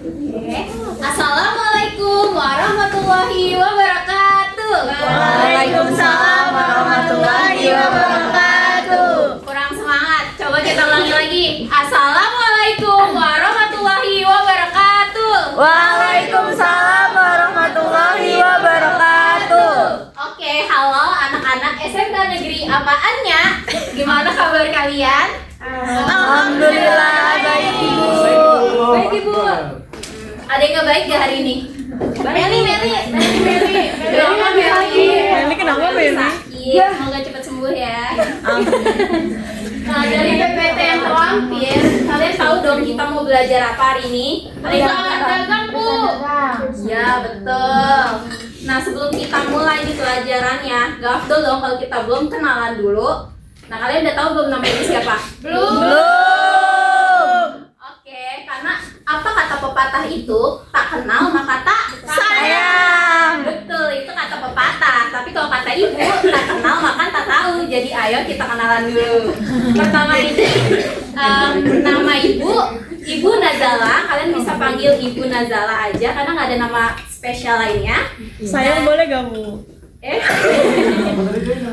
Assalamualaikum warahmatullahi wabarakatuh. Waalaikumsalam warahmatullahi wabarakatuh. Kurang semangat. Coba kita ulangi lagi. Assalamualaikum warahmatullahi wabarakatuh. Waalaikumsalam warahmatullahi wabarakatuh. Oke, halo anak-anak SMK Negeri Apaannya. Gimana kabar kalian? Alhamdulillah baik Ibu. Baik Ibu. Ada yang nggak baik gak hari ini? Meli. Kenapa Meli? Iya, semoga cepat sembuh ya. Nah, dari PPT yang terlampir, kalian tahu dong kita mau belajar apa hari ini? Perusahaan dagang, Bu. Ya, betul. Nah, sebelum kita mulai di pelajarannya, gak afdol dong kalau kita belum kenalan dulu. Nah, kalian udah tahu belum namanya siapa? Belum. Oke, karena apa kata pepatah itu? Tak kenal maka tak Sayang. Betul, itu kata pepatah. Tapi kalau kata ibu, tak kenal maka tak tahu. Jadi ayo kita kenalan dulu. Pertama ini nama Ibu Nazala. Kalian bisa panggil Ibu Nazala aja karena nggak ada nama spesial lainnya. Sayang boleh gak Bu?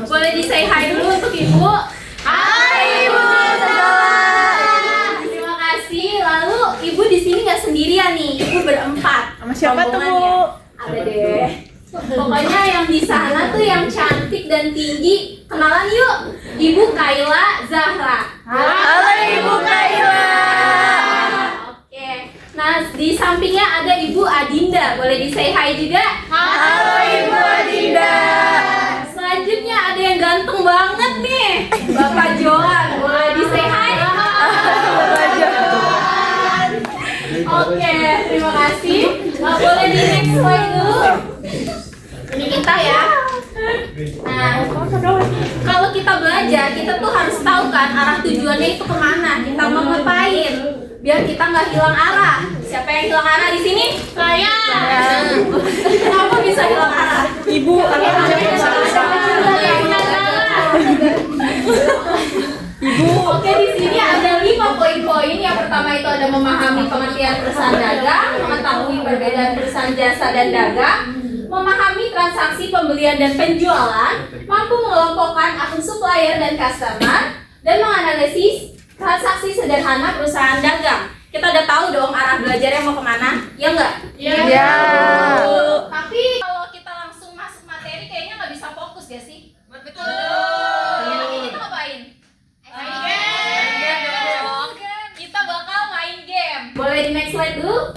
Boleh di say hi dulu untuk Ibu. Hai Ibu Nazala. Terima kasih. Lalu Ibu di sini nggak sendirian nih. Ibu berempat. Sama siapa tuh Bu? Rombongannya. Ada deh. Pokoknya yang di sana tuh yang cantik dan tinggi. Kenalan yuk. Ibu Kayla Zahra. Halo Ibu Kayla. Oke. Nah, di sampingnya ada Ibu Adinda. Boleh di say hi juga? Halo Ibu Adinda. Selanjutnya ada yang ganteng banget nih, Bapak Johan. Boleh di say hi? Oke, terima kasih. Boleh di next slide dulu. Ini kita ya. Nah, kalau kita belajar, kita tuh harus tahu kan arah tujuannya itu kemana. Kita mau ngapain? Biar kita nggak hilang arah. Siapa yang hilang arah di sini? Saya. Kenapa bisa hilang arah? Ibu. Oke, di sini ada 5 poin-poin. Yang pertama itu ada memahami pengertian perusahaan dagang, mengetahui perbedaan perusahaan jasa dan dagang, memahami transaksi pembelian dan penjualan, mampu mengelompokkan akun supplier dan customer, dan menganalisis transaksi sederhana perusahaan dagang. Kita udah tahu dong arah belajarnya mau kemana, ya enggak? Iya. Tapi kalau kita langsung masuk materi kayaknya nggak bisa fokus ya sih? Betul. Ini kita ngapain? Main game. Kita bakal main game. Boleh di next slide dulu?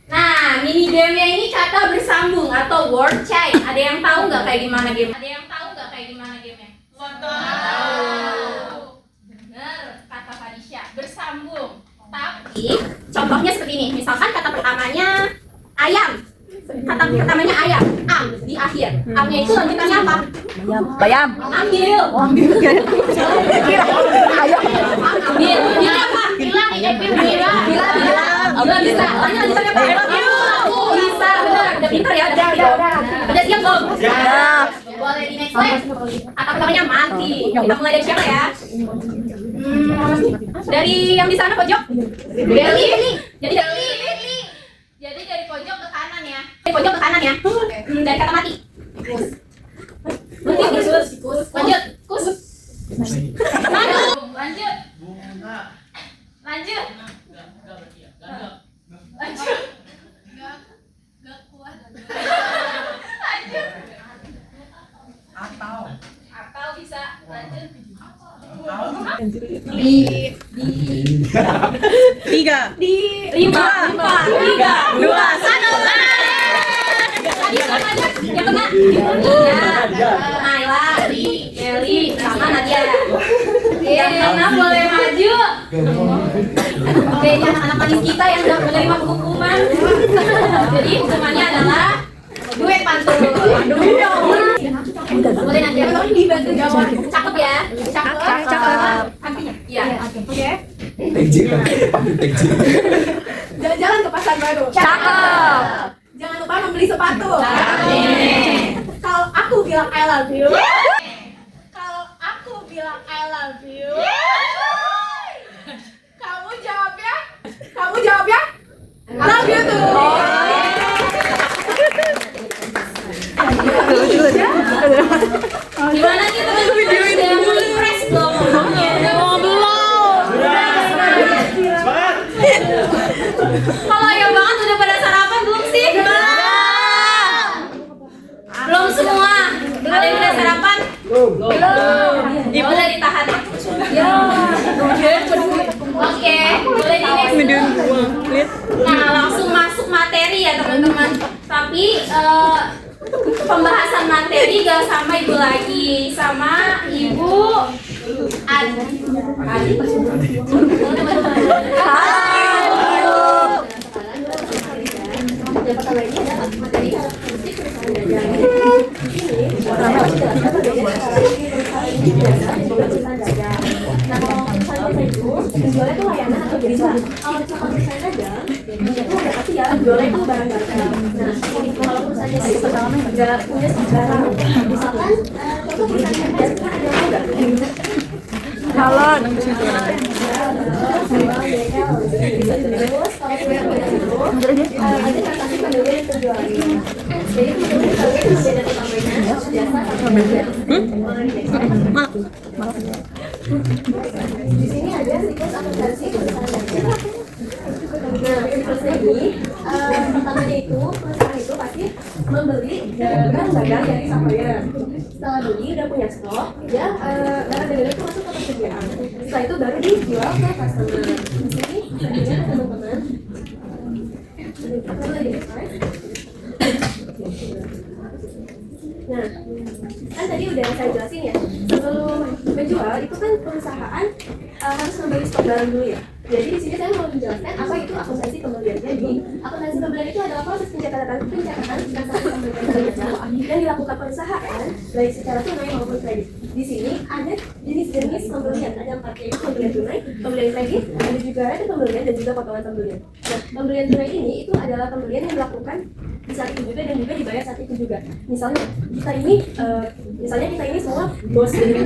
Nah, mini gamenya ini kata bersambung atau word chain. Ada yang tahu nggak kayak gimana game? Ada yang tahu nggak kayak gimana gamenya? Tahu. Bener, kata Fadisha bersambung. Tapi contohnya seperti ini. Misalkan kata pertamanya ayam. Kata pertamanya ayam. Am di akhir. Amnya itu lanjutannya apa? Bayam. Ambil. Ambil. Kira. Ayo. Ambil. Ini apa? Bilang. Bilang bisa. Lanjutannya apa? Bisa. Benar. Udah pintar ya. Udah siap belum? Siap. Boleh di next slide. Kata pertamanya mati. Kita mulai dari siapa ya? Dari yang di sana pojok. Beli. Jadi dari pojok ke kanan ya. Dari pojok ke kanan ya. Dari kata mati. Kus. Lanjut. Kus. Lanjut. Gak kuat. Lanjut. Atau bisa. Lanjut. Tiga. Lima. Tiga. Dua. Satu. Yang kena. Naila, Meli, sama Nadia. Yang kena boleh maju. Oke, ini anak-anak manis kita yang sudah menerima hukuman. Jadi hukumannya adalah duet pantun. Boleh nanti dibantu jawab. Cakep ya? Cakep. Iya. Oke. Jalan-jalan ke pasar baru. Cakep. Jangan lupa membeli sepatu. Kalau aku bilang I love you. Kalau aku bilang I love you. Kamu jawab ya? Kalau yang banget udah pada sarapan belum sih? Belum semua. Ada yang udah sarapan? Belum. Boleh ditahan. Oke, boleh di next. Nah, langsung masuk materi ya teman-teman. Tapi pembahasan materi gak sama ibu lagi, sama ibu Adi. Yang pertama ini adalah materi karakteristik perusahaan dagang. Nah, kalau perusahaan dagang itu penjualnya itu layanan atau jasa. Kalau misalkan perusahaan dagang, itu udah pasti ya jualnya itu barang dagang. Nah, kalau perusahaan jasa itu nggak punya barang. Misalkan contoh perusahaan dagang itu ada enggak? Salon. Di sini ada siklus akuntansi perusahaan dagang. Nah, siklusnya ini pertamanya itu perusahaan itu pasti membeli barang dagang dari supplier. Setelah beli udah punya stok, ya barang dagang itu masuk ke persediaan. Setelah itu baru dijual ke customer. Di sini sebenarnya teman-teman. Nah, kan tadi udah saya jelasin ya, sebelum menjual itu kan perusahaan harus membeli stok barang dulu ya. Jadi di sini saya mau menjelaskan apa itu akuntansi pembelian. Jadi akuntansi pembelian itu adalah proses pencatatan transaksi pembelian barang yang dilakukan perusahaan baik secara tunai maupun kredit. Di sini ada jenis-jenis pembelian, ada 4 yaitu pembelian tunai, pembelian kredit, ada juga ada pembelian dan juga potongan pembelian. Nah, pembelian tunai ini itu adalah pembelian yang dilakukan di saat itu juga dan juga dibayar saat itu juga. Misalnya kita ini semua bos dari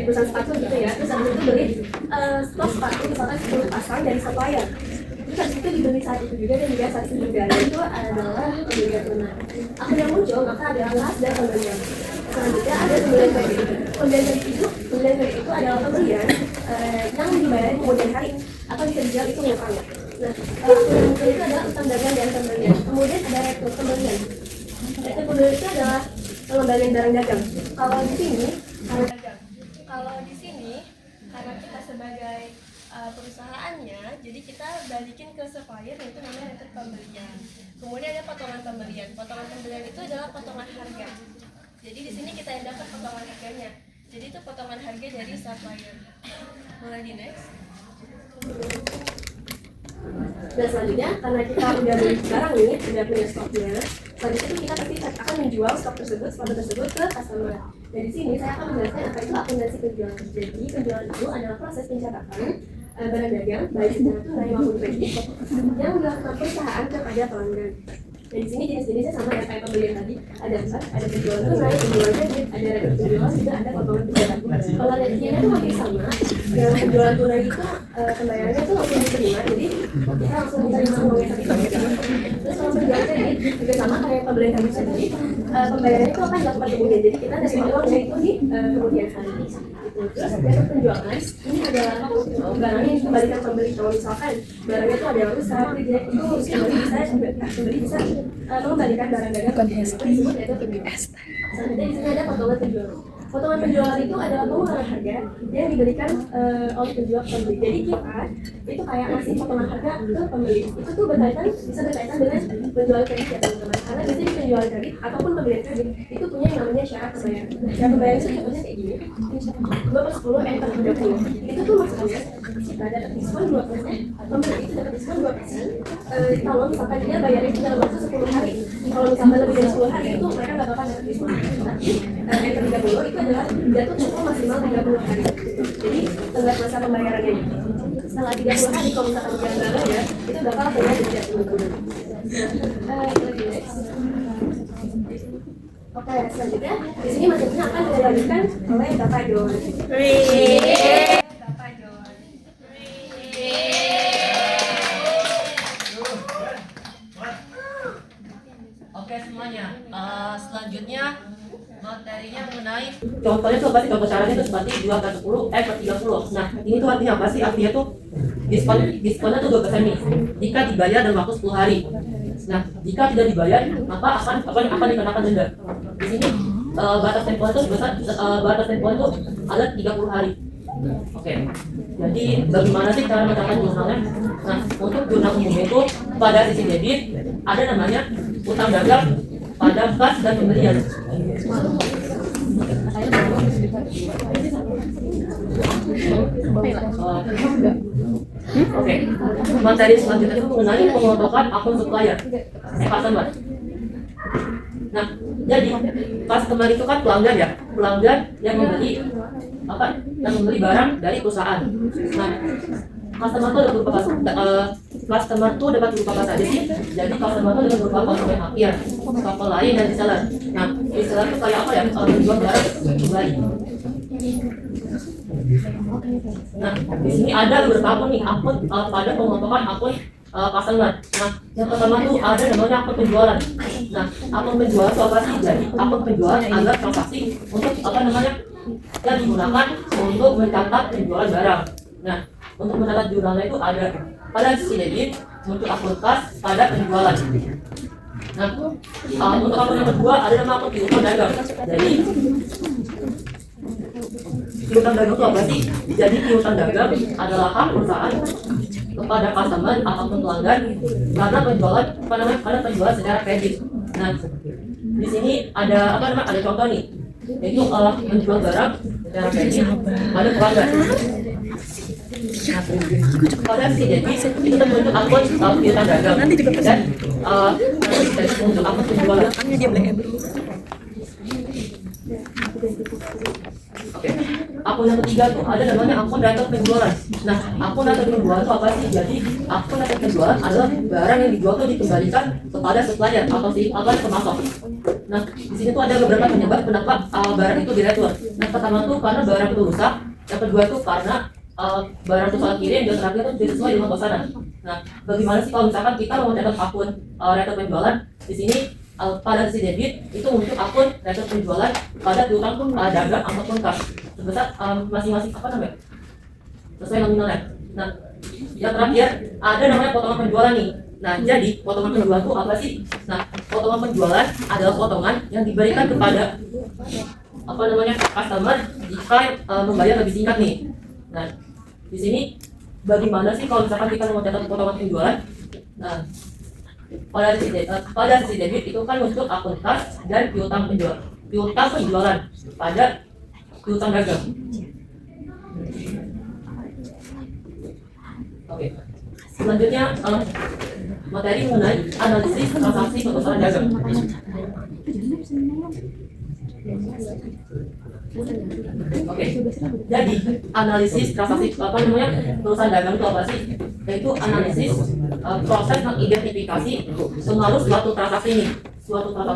perusahaan sepatu gitu ya, terus habis itu beli stok sepatu misalkan 10 pasang dari supplier. Terus habis itu dibeli saat itu juga dan dibayar saat itu juga. Dan itu adalah pembelian tunai. Akun yang muncul maka adalah kas dan pembelian. Selanjutnya ada pembelian kredit. Pembelian kredit itu adalah pembelian yang dibayar kemudian hari atau bisa dijual itu ngutang. Nah, akun yang muncul itu adalah utang dagang dan pembelian. Kemudian ada retur pembelian. Retur pembelian itu adalah pengembalian barang dagang. Kalau di sini karena kita sebagai perusahaannya, jadi kita balikin ke supplier yaitu namanya retur pembelian. Kemudian ada potongan pembelian. Potongan pembelian itu adalah potongan harga. Jadi di sini kita yang dapat potongan harganya. Jadi itu potongan harga dari supplier. Mulai di next. Dan selanjutnya karena kita udah beli barang nih, udah punya stoknya, selanjutnya kita pasti akan menjual stok tersebut ke customer. Dan di sini saya akan menjelaskan apa itu akuntansi penjualan. Jadi penjualan itu adalah proses pencatatan barang dagang baik secara tunai maupun kredit yang dilakukan perusahaan kepada pelanggan. Dan di sini jenis-jenisnya sama ya kayak pembelian tadi, ada penjualan tunai, penjualan kredit, ada retur penjualan, juga ada potongan penjualan. Kalau lihatnya itu hampir sama. Yang penjualan tunai itu pembayarannya itu langsung diterima, jadi kita langsung diterima uangnya tadi. Terus kalau penjualan kredit juga sama kayak pembelian tadi sendiri, pembayarannya itu akan dilakukan kemudian. Jadi kita terima uangnya itu di kemudian hari. Terus retur penjualan ini adalah barang yang dikembalikan pembeli. Kalau misalkan barangnya itu ada yang rusak, reject itu pembeli bisa mengembalikan barang dagang tersebut yaitu penjualan. Selanjutnya di sini ada potongan penjualan. Potongan penjualan itu adalah pengurangan harga yang diberikan oleh penjual ke pembeli. Jadi kita itu kayak ngasih potongan harga ke pembeli. Itu tuh bisa berkaitan dengan penjualan kredit ya teman-teman. Karena biasanya di penjualan kredit ataupun pembelian kredit itu punya yang namanya syarat pembayaran. Syarat pembayaran itu contohnya kayak gini. 2/10 per 30. Itu tuh maksudnya kita dapat diskon 2%, pembeli itu dapat diskon 2%. Kalau misalkan dia bayarnya itu dalam waktu 10 hari. Kalau misalkan lebih dari 10 hari itu mereka nggak bakal dapat diskon. Tapi yang ke 30 itu adalah jatuh cukup maksimal 30 hari. Jadi tenggat masa pembayarannya. Setelah 30 hari kalau misalkan dia nggak bayar, itu bakal punya denda. Oke, selanjutnya di sini materinya akan dilanjutkan oleh Bapak John. Bapak John. Oke semuanya, selanjutnya materinya mengenai contohnya tuh pasti contoh caranya tuh seperti 2/10 per 30. Nah ini tuh artinya apa sih? Artinya tuh diskonnya tuh 2% nih jika dibayar dalam waktu 10 hari. Nah, jika tidak dibayar, maka akan dikenakan denda. Di sini batas tempoh itu ada 30 hari. Oke. Jadi bagaimana sih cara mencatat jurnalnya? Nah, untuk jurnal umum itu pada sisi debit ada namanya utang dagang pada kas dan pembelian. Oke, materi selanjutnya itu mengenai pemotokan akun supplier, customer. Nah, jadi customer itu kan pelanggan ya, pelanggan yang membeli barang dari perusahaan. Nah, customer itu customer itu dapat berupa apa saja sih? Jadi customer itu dapat berupa konsumen akhir, toko lain dan reseller. Nah, reseller itu kayak apa ya? Kalau menjual barang kembali. Nah, di sini ada beberapa akun nih, akun pada pemotokan akun customer. Nah, yang pertama tuh ada namanya akun penjualan. Nah, akun penjualan itu apa sih? Jadi akun penjualan adalah transaksi untuk yang digunakan untuk mencatat penjualan barang. Nah, untuk mencatat jurnalnya itu ada pada sisi debit untuk akun kas pada penjualan. Nah, untuk akun yang kedua ada nama akun piutang dagang. Jadi piutang dagang itu apa sih? Jadi piutang dagang adalah hak perusahaan kepada customer ataupun pelanggan karena penjualan secara kredit. Nah, di sini ada contoh nih, yaitu menjual barang secara kredit pada pelanggan. Nah, pada sisi debit itu terbentuk akun piutang dagang dan untuk akun penjualan. Oke, akun yang ketiga tuh ada namanya akun data penjualan. Nah, akun data penjualan itu apa sih? Jadi akun data penjualan adalah barang yang dijual tuh dikembalikan kepada supplier atau pemasok. Nah, di sini tuh ada beberapa penyebab kenapa barang itu diretur. Nah, pertama tuh karena barang itu rusak. Yang kedua tuh karena barang itu salah kirim dan terakhir tuh tidak sesuai dengan pesanan. Nah, bagaimana sih kalau misalkan kita mau mencatat akun retur penjualan? Di sini pada sisi debit itu untuk akun retur penjualan pada piutang dagang ataupun kas sebesar masing-masing sesuai nominalnya. Nah, yang terakhir ada namanya potongan penjualan nih. Nah, jadi potongan penjualan itu apa sih? Nah, potongan penjualan adalah potongan yang diberikan kepada customer jika membayar lebih singkat nih. Nah, di sini bagaimana sih kalau misalkan kita mau mencatat potongan penjualan? Nah, pada sisi debit itu kan untuk akun kas dan piutang penjualan pada piutang dagang. Oke. Selanjutnya materi mengenai analisis transaksi perusahaan dagang. Oke, jadi analisis transaksi perusahaan dagang itu apa sih? Yaitu analisis proses mengidentifikasi pengaruh suatu transaksi ini,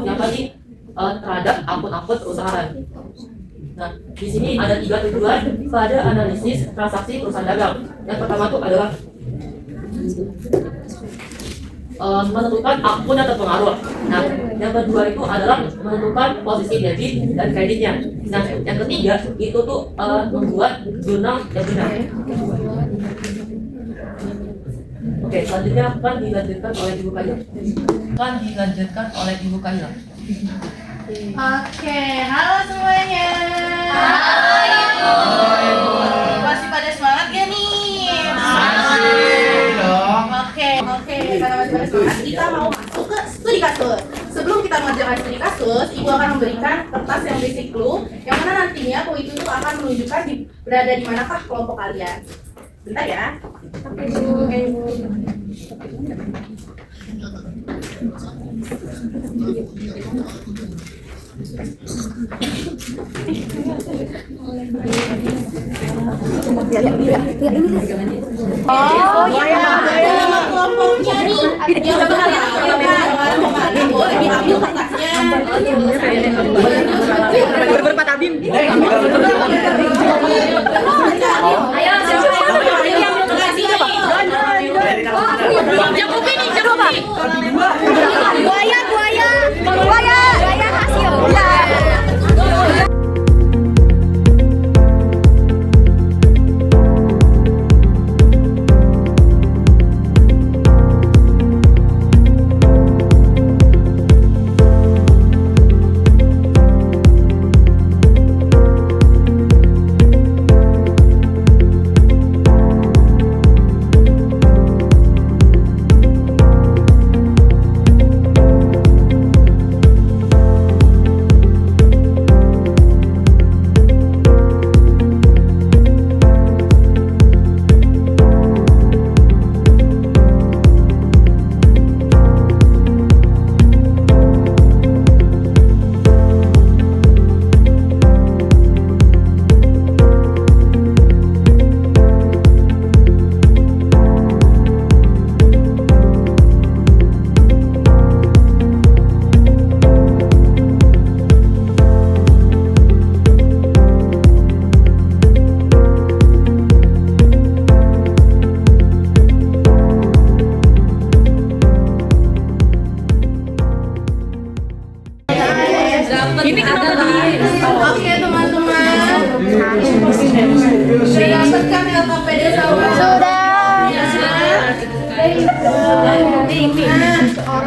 apa sih terhadap akun-akun perusahaan. Nah, di sini ada 3 tujuan pada analisis transaksi perusahaan dagang. Yang pertama itu adalah menentukan akun yang terpengaruh. Nah, yang kedua itu adalah menentukan posisi debit dan kreditnya. Nah, yang ketiga itu tuh membuat jurnal yang benar. Oke, selanjutnya akan dilanjutkan oleh Ibu Kayla. Oke, halo semuanya. Halo, Ibu. Masih pada semangat gak nih? Oke, karena masih pada semangat, kita mau masuk ke studi kasus. Sebelum kita mengerjakan studi kasus, Ibu akan memberikan kertas yang basic clue, yang mana nantinya poin itu akan menunjukkan berada di manakah kelompok kalian. Bentar ya. Oh, iya. Nama kelompoknya nih. Yang boleh diambil kertasnya. Berempat Abim. Buaya hasil.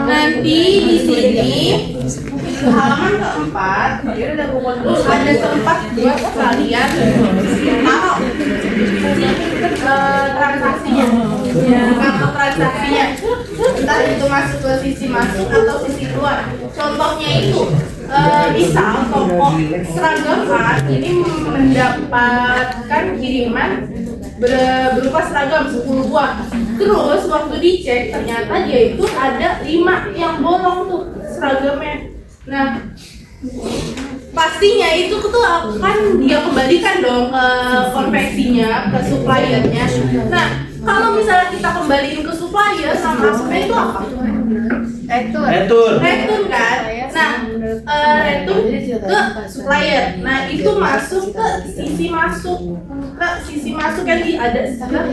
Nanti di sini halaman keempat ada tempat buat kalian taruh transaksinya, kantong transaksinya, entah itu masuk ke sisi masuk atau sisi keluar. Contohnya itu misal toko seragam A ini mendapatkan kiriman berupa seragam 10 buah. Terus waktu dicek ternyata dia itu ada 5 yang bolong tuh seragamnya. Nah, pastinya itu tuh akan dia kembalikan dong ke konveksinya, ke suppliernya. Nah, kalau misalnya kita kembaliin ke supplier sama asetnya itu apa? Return kan? Nah, return ke supplier. Nah, itu masuk ke sisi masuk. Ke sisi masuk yang ada sebelah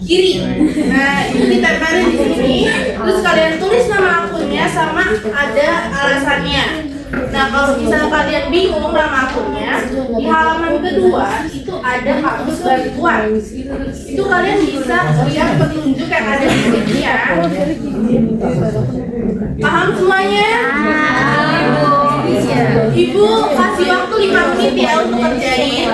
kiri. Nah, ini ditempelin di sini. Terus kalian tulis nama akunnya sama ada alasannya. Nah, kalau misalnya kalian bingung nama akunnya, di halaman kedua itu ada kamus bantuan. Itu kalian bisa lihat petunjuk yang ada di sini ya. Paham semuanya? Ibu kasih waktu 5 menit ya untuk kerjain.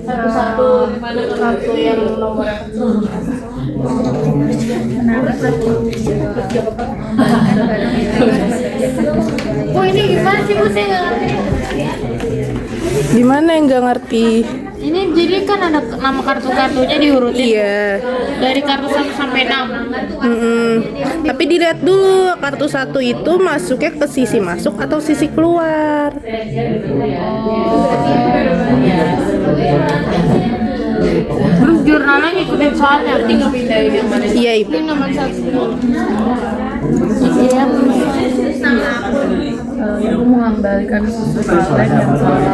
Satu-satu dimana satu yang nomornya kecil. Oh ini gimana sih Bu? Saya nggak ngerti. Gimana yang nggak ngerti? Ini jadi kan ada nama kartu-kartunya diurutin. Iya. Dari kartu 1 sampai 6. Tapi dilihat dulu kartu 1 itu masuknya ke sisi masuk atau sisi keluar. Terus jurnalnya ngikutin soalnya. Tinggal pindahin yang mana. Iya ibu. Ini nomor 1. Aku mengembalikan sesuatu yang salah.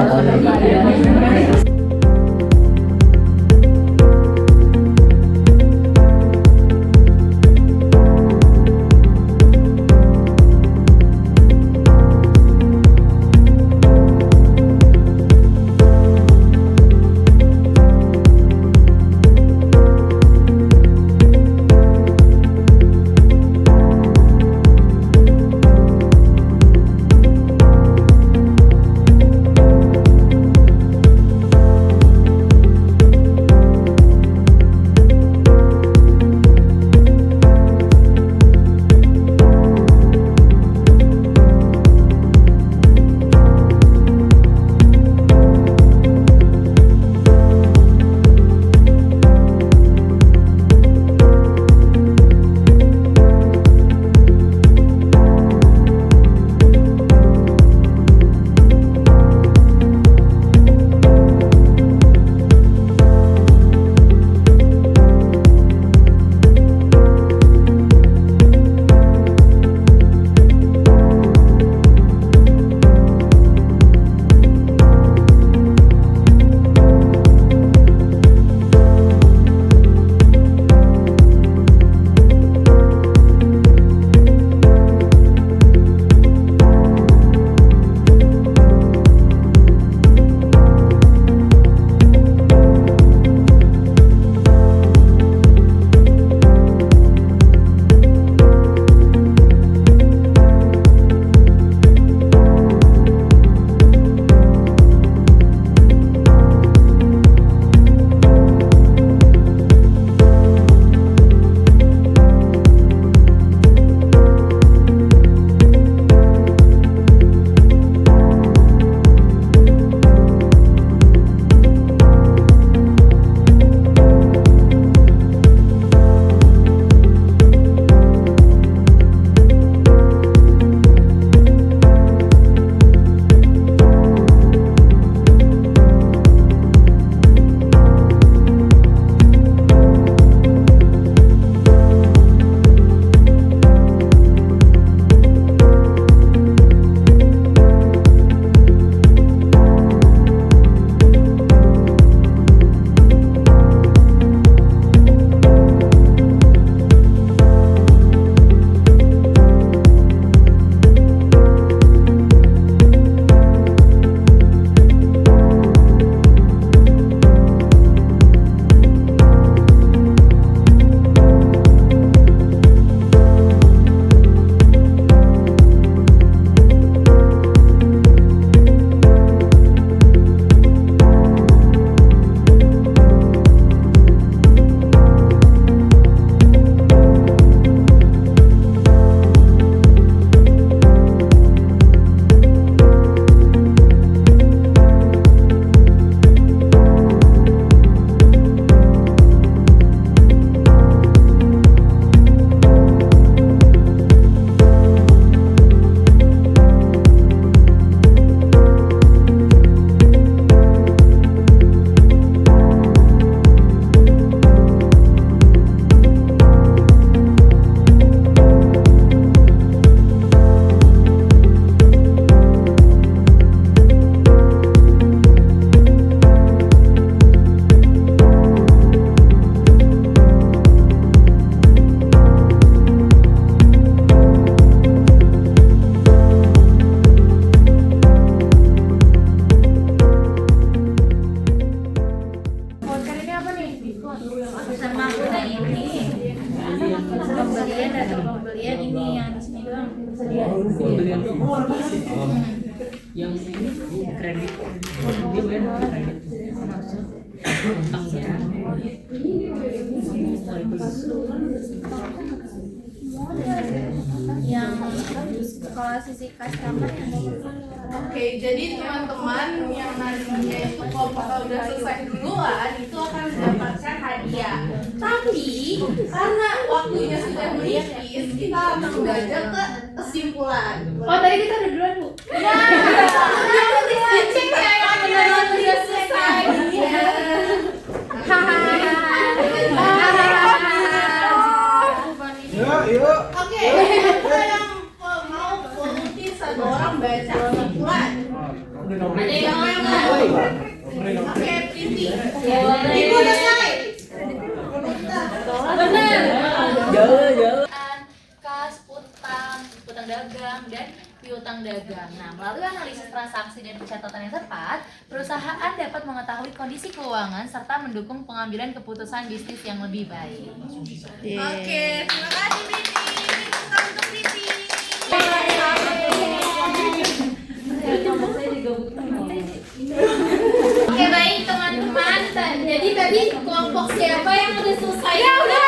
yang kredit dia bayar kredit utangnya Yang kalau sisi customer Oke, jadi teman-teman yang nantinya itu kalau udah selesai duluan itu akan mendapatkan hadiah. Tapi karena waktunya sudah menipis, kita akan belajar ke kesimpulan. Oh, tadi kita udah duluan, Bu. Ya, nanti cek ya yang benar-benar udah selesai. Oke, siapa yang mau volunteer satu orang baca kesimpulan? Ada yang mau? Oke, Priti. Ibu udah selesai. Bener. jauh Kas, utang dagang, dan piutang dagang. Nah, melalui analisis transaksi dan pencatatan yang tepat, perusahaan dapat mengetahui kondisi keuangan serta mendukung pengambilan keputusan bisnis yang lebih baik. Oke, terima kasih Priti. Tepuk untuk Priti. Oke, baik teman-teman. Jadi tadi kelompok siapa yang udah selesai? Ya udah.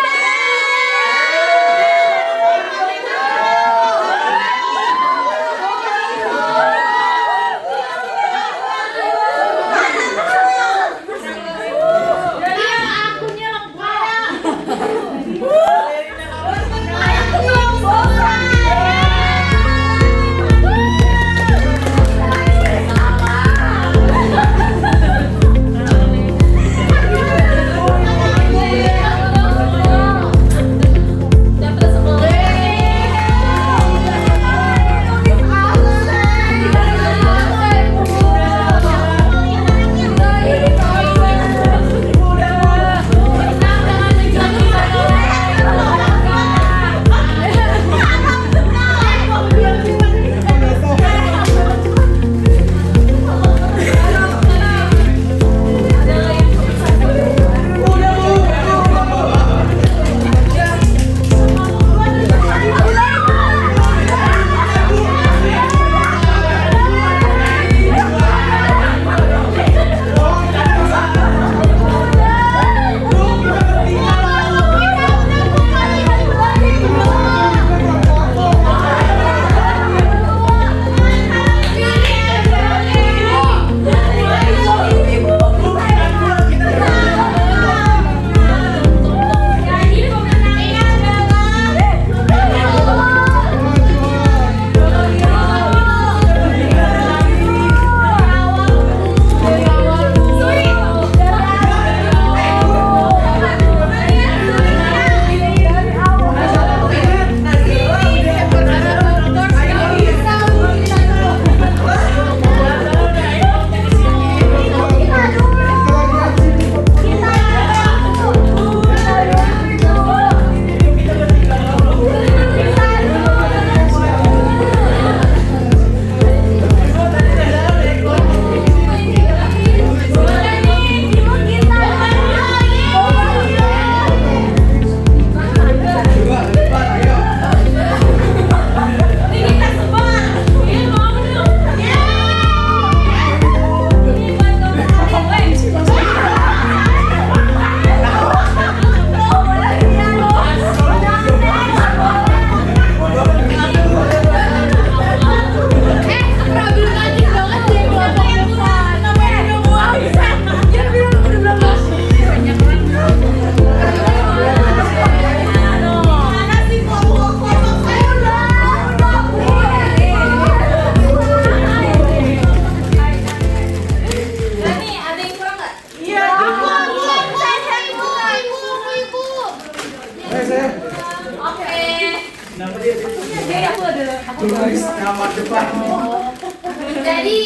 Jadi,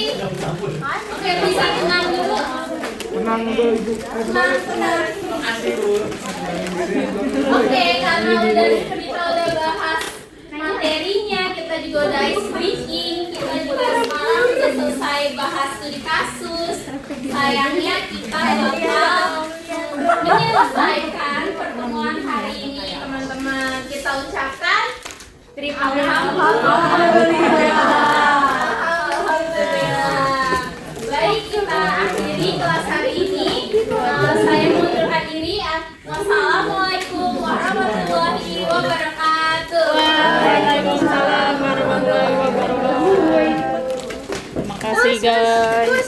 oke bisa tenang dulu. Tenang dulu Ibu. Tenang. Oke, karena kita udah bahas materinya, kita juga udah ice breaking, kita juga sekarang udah selesai bahas studi kasus. Sayangnya kita bakal menyelesaikan pertemuan hari ini, teman-teman. Kita ucapkan terima kasih. guys.